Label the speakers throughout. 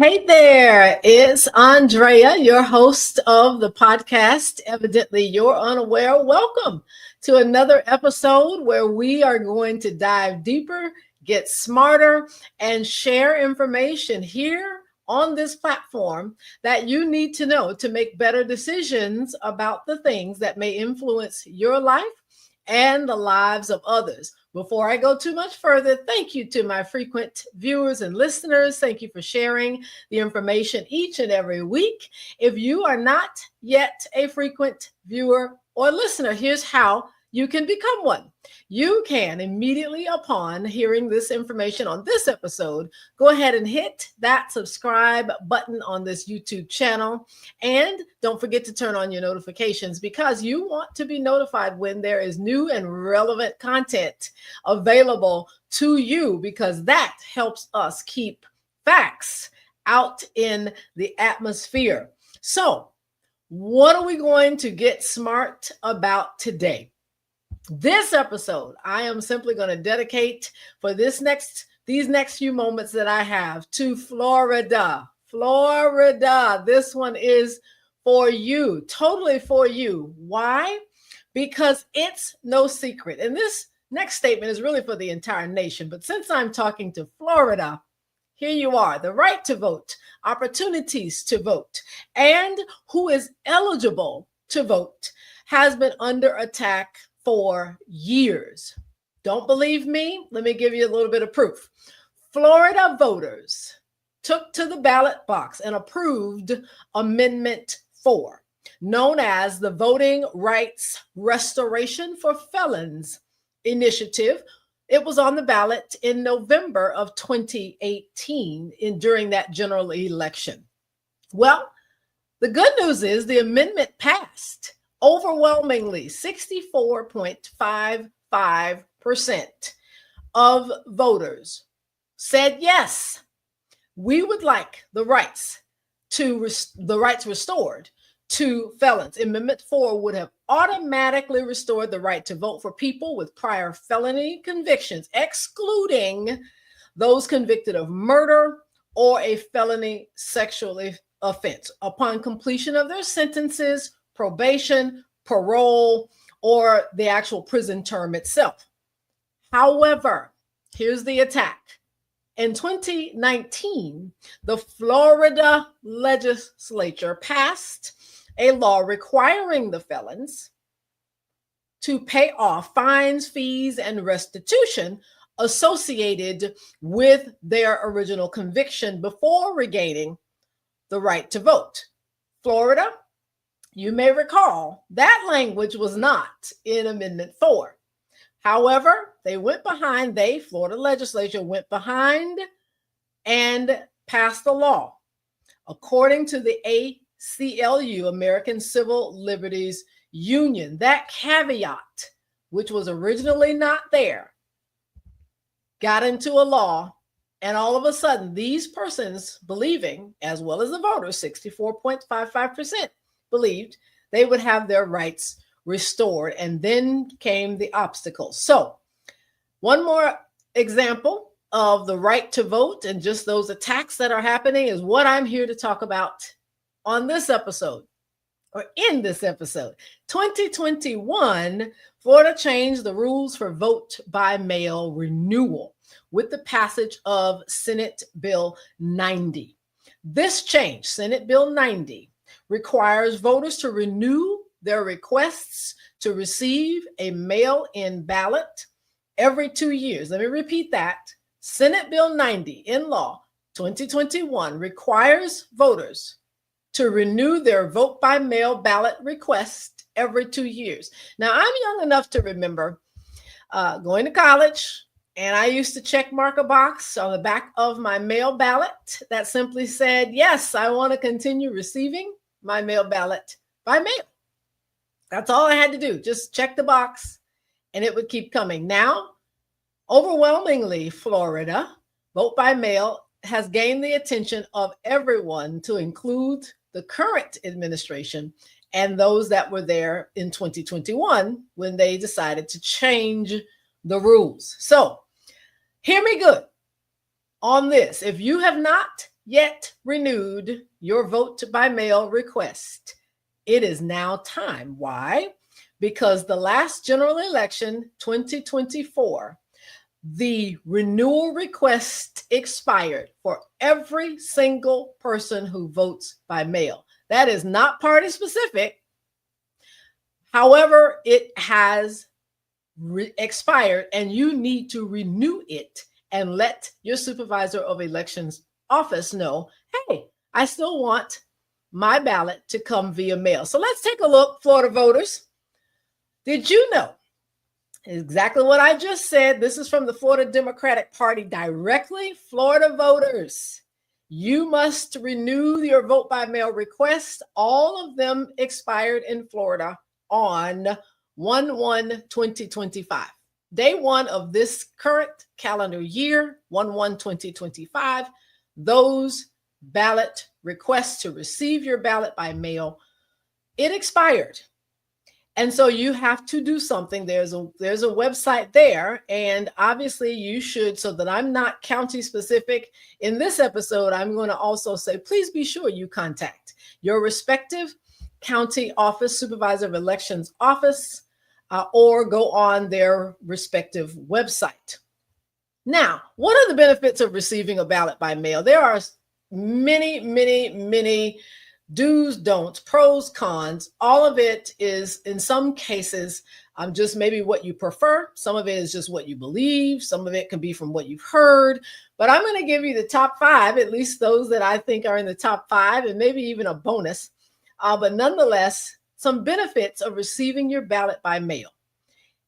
Speaker 1: Hey there, it's Andrea, your host of the podcast. Evidently, you're unaware. Welcome to another episode where we are going to dive deeper, get smarter, and share information here on this platform that you need to know to make better decisions about the things that may influence your life and the lives of others. Before I go too much further, thank you to my frequent viewers and listeners. Thank you for sharing the information each and every week. If you are not yet a frequent viewer or listener, here's how you can become one. You can immediately upon hearing this information on this episode, go ahead and hit that subscribe button on this YouTube channel. And don't forget to turn on your notifications because you want to be notified when there is new and relevant content available to you, because that helps us keep facts out in the atmosphere. So, what are we going to get smart about today? This episode, I am simply going to dedicate for these next few moments that I have to Florida. Florida. This one is for you, totally for you. Why? Because it's no secret. And this next statement is really for the entire nation. But since I'm talking to Florida, here you are, the right to vote, opportunities to vote, and who is eligible to vote has been under attack for years. Don't believe me? Let me give you a little bit of proof. Florida voters took to the ballot box and approved Amendment 4, known as the Voting Rights Restoration for Felons Initiative. It was on the ballot in November of 2018 during that general election. Well, the good news is the amendment passed. Overwhelmingly, 64.55% of voters said yes, we would like the rights restored to felons. Amendment 4 would have automatically restored the right to vote for people with prior felony convictions, excluding those convicted of murder or a felony sexual offense upon completion of their sentences, probation, parole, or the actual prison term itself. However, here's the attack. In 2019, the Florida legislature passed a law requiring the felons to pay off fines, fees, and restitution associated with their original conviction before regaining the right to vote. Florida, you may recall that language was not in Amendment 4. However, Florida legislature went behind and passed a law. According to the ACLU, American Civil Liberties Union, that caveat, which was originally not there, got into a law. And all of a sudden, these persons believing, as well as the voters, 64.55%, believed they would have their rights restored. And then came the obstacles. So one more example of the right to vote and just those attacks that are happening is what I'm here to talk about on this episode, or in this episode. 2021, Florida changed the rules for vote by mail renewal with the passage of Senate Bill 90. This change, Senate Bill 90, requires voters to renew their requests to receive a mail-in ballot every 2 years. Let me repeat that. Senate Bill 90 in law 2021 requires voters to renew their vote by mail ballot request every 2 years. Now, I'm young enough to remember going to college, and I used to check mark a box on the back of my mail ballot that simply said, yes, I want to continue receiving my mail ballot by mail. That's all I had to do. Just check the box and it would keep coming. Now, overwhelmingly, Florida, vote by mail has gained the attention of everyone, to include the current administration and those that were there in 2021 when they decided to change the rules. So hear me good on this. If you have not yet renewed your vote by mail request, it is now time. Why? Because the last general election, 2024, the renewal request expired for every single person who votes by mail. That is not party specific. However, it has expired and you need to renew it and let your supervisor of elections office know, hey, I still want my ballot to come via mail. So let's take a look, Florida voters. Did you know exactly what I just said? This is from the Florida Democratic Party directly. Florida voters, you must renew your vote by mail request. All of them expired in Florida on 1/1/2025. Day one of this current calendar year, 1/1/2025, those ballot requests to receive your ballot by mail, it expired. And so you have to do something. There's a website there, and obviously you should, so that I'm not county specific in this episode, I'm going to also say, please be sure you contact your respective county office, supervisor of elections office, or go on their respective website. Now, what are the benefits of receiving a ballot by mail? There are many do's, don'ts, pros, cons. All of it is, in some cases, just maybe what you prefer. Some of it is just what you believe. Some of it can be from what you've heard. But I'm going to give you the top 5, at least those that I think are in the top 5, and maybe even a bonus. But nonetheless, some benefits of receiving your ballot by mail.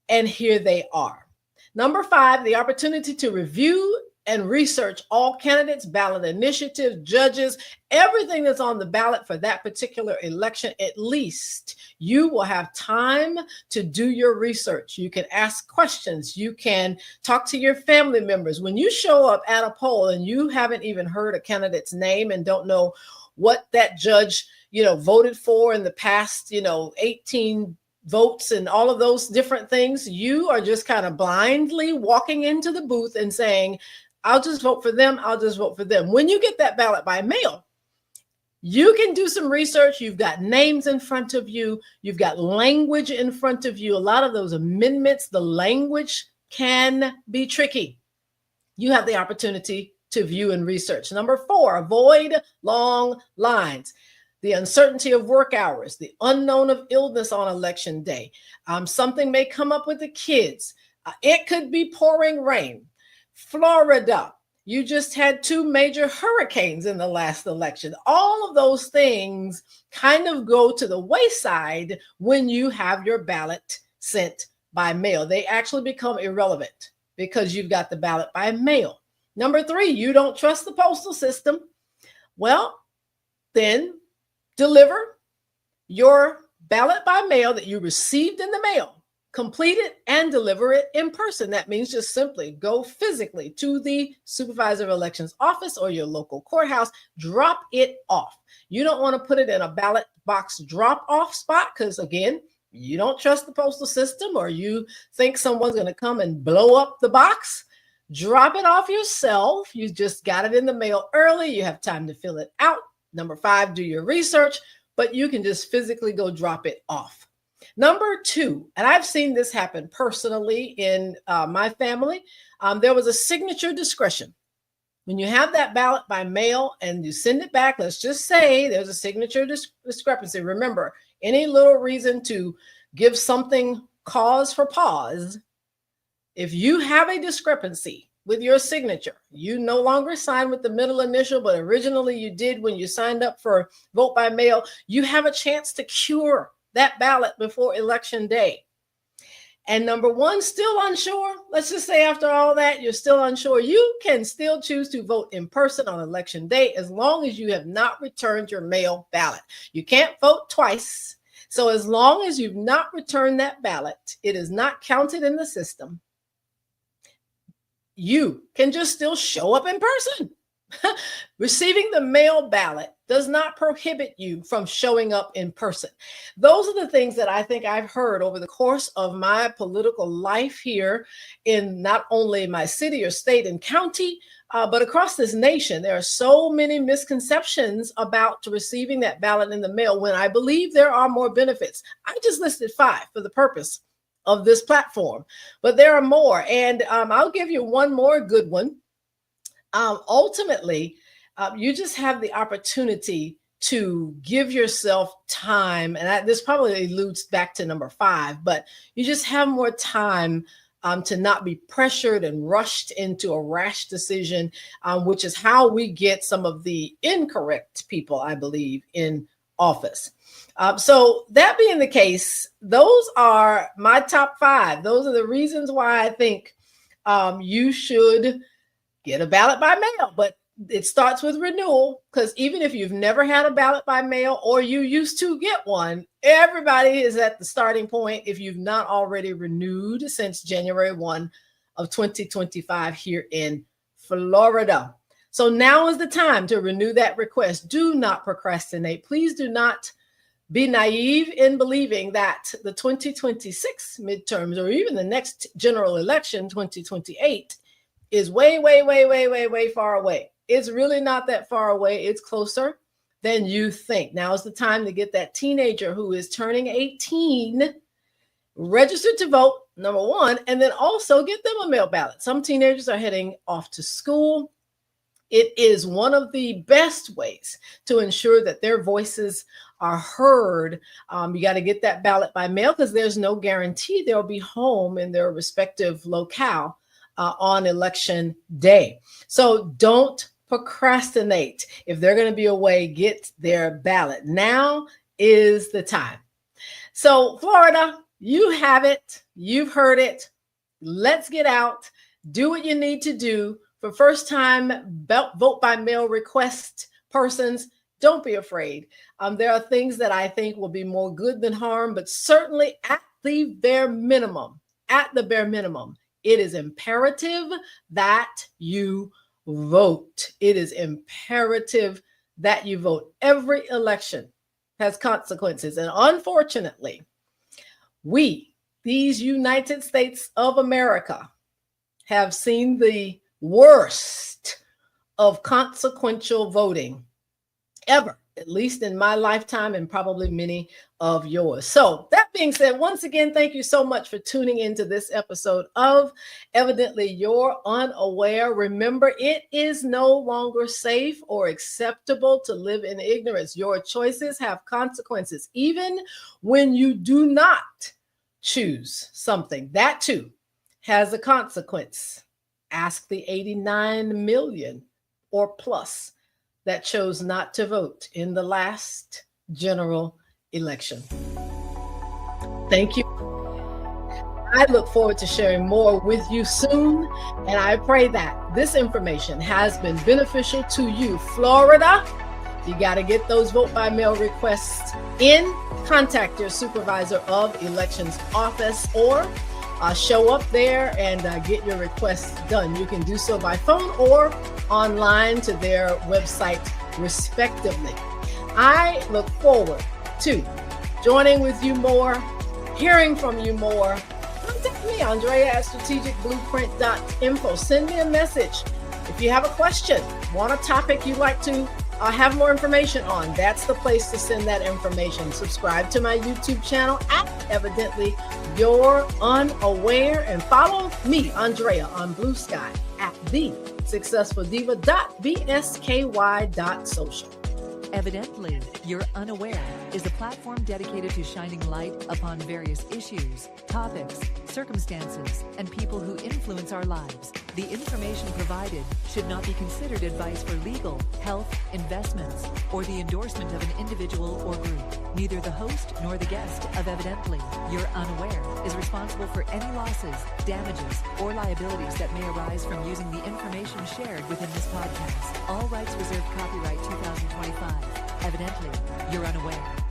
Speaker 1: And here they are. Number 5, the opportunity to review and research all candidates, ballot initiatives, judges, everything that's on the ballot for that particular election. At least you will have time to do your research. You can ask questions. You can talk to your family members. When you show up at a poll and you haven't even heard a candidate's name and don't know what that judge, voted for in the past, 18 votes and all of those different things, you are just kind of blindly walking into the booth and saying, I'll just vote for them. I'll just vote for them. When you get that ballot by mail, you can do some research. You've got names in front of you. You've got language in front of you. A lot of those amendments, the language can be tricky. You have the opportunity to view and research. Number 4, avoid long lines. The uncertainty of work hours, the unknown of illness on election day. Something may come up with the kids. It could be pouring rain. Florida, you just had 2 major hurricanes in the last election. All of those things kind of go to the wayside when you have your ballot sent by mail. They actually become irrelevant because you've got the ballot by mail. Number 3, you don't trust the postal system. Well, then deliver your ballot by mail that you received in the mail. Complete it and deliver it in person. That means just simply go physically to the supervisor of elections office or your local courthouse, drop it off. You don't want to put it in a ballot box drop-off spot because, again, you don't trust the postal system or you think someone's going to come and blow up the box. Drop it off yourself. You just got it in the mail early. You have time to fill it out. Number 5, do your research, but you can just physically go drop it off. Number 2, and I've seen this happen personally in my family, there was a signature discretion. When you have that ballot by mail and you send it back, let's just say there's a signature discrepancy. Remember, any little reason to give something cause for pause, if you have a discrepancy with your signature, you no longer sign with the middle initial, but originally you did when you signed up for vote by mail, you have a chance to cure that ballot before election day. And number 1, still unsure. Let's just say after all that, you're still unsure. You can still choose to vote in person on election day as long as you have not returned your mail ballot. You can't vote twice. So as long as you've not returned that ballot, it is not counted in the system. You can just still show up in person. Receiving the mail ballot does not prohibit you from showing up in person. Those are the things that I think I've heard over the course of my political life here in not only my city or state and county, but across this nation. There are so many misconceptions about receiving that ballot in the mail when I believe there are more benefits. I just listed 5 for the purpose of this platform, but there are more. And I'll give you one more good one. Ultimately, you just have the opportunity to give yourself time. And this probably alludes back to number 5, but you just have more time to not be pressured and rushed into a rash decision, which is how we get some of the incorrect people, I believe, in office. So that being the case, those are my top 5. Those are the reasons why I think you should get a ballot by mail. But it starts with renewal, because even if you've never had a ballot by mail or you used to get one, everybody is at the starting point if you've not already renewed since January 1 of 2025 here in Florida. So now is the time to renew that request. Do not procrastinate. Please do not be naive in believing that the 2026 midterms or even the next general election, 2028, is way far away. It's really not that far away. It's closer than you think. Now is the time to get that teenager who is turning 18 registered to vote, number 1, and then also get them a mail ballot. Some teenagers are heading off to school. It is one of the best ways to ensure that their voices are heard. You got to get that ballot by mail because there's no guarantee they'll be home in their respective locale on election day. So don't procrastinate. If they're going to be away, get their ballot. Now is the time. So Florida, you have it. You've heard it. Let's get out. Do what you need to do. For first-time vote by mail request persons, don't be afraid. There are things that I think will be more good than harm, but certainly at the bare minimum, it is imperative that you vote. It is imperative that you vote. Every election has consequences. And unfortunately, these United States of America, have seen the worst of consequential voting ever, at least in my lifetime and probably many of yours. So that being said, once again, thank you so much for tuning into this episode of Evidently You're Unaware. Remember, it is no longer safe or acceptable to live in ignorance. Your choices have consequences, even when you do not choose something. That too has a consequence. Ask the 89 million or plus that chose not to vote in the last general election. Thank you. I look forward to sharing more with you soon, and I pray that this information has been beneficial to you. Florida, you got to get those vote by mail requests in. Contact your supervisor of elections office or show up there and get your requests done. You can do so by phone or online to their website, respectively. I look forward to joining with you more, hearing from you more. Contact me, Andrea at strategicblueprint.info. Send me a message. If you have a question, want a topic you'd like to have more information on, that's the place to send that information. Subscribe to my YouTube channel at Evidently You're Unaware, and follow me, Andrea, on Blue Sky at thesuccessfuldiva.bsky.social.
Speaker 2: Evidently You're Unaware is a platform dedicated to shining light upon various issues, topics, circumstances, and people who influence our lives. The information provided should not be considered advice for legal, health, investments, or the endorsement of an individual or group. Neither the host nor the guest of Evidently You're Unaware is responsible for any losses, damages, or liabilities that may arise from using the information shared within this podcast. All rights reserved. Copyright 2025. Evidently You're Unaware.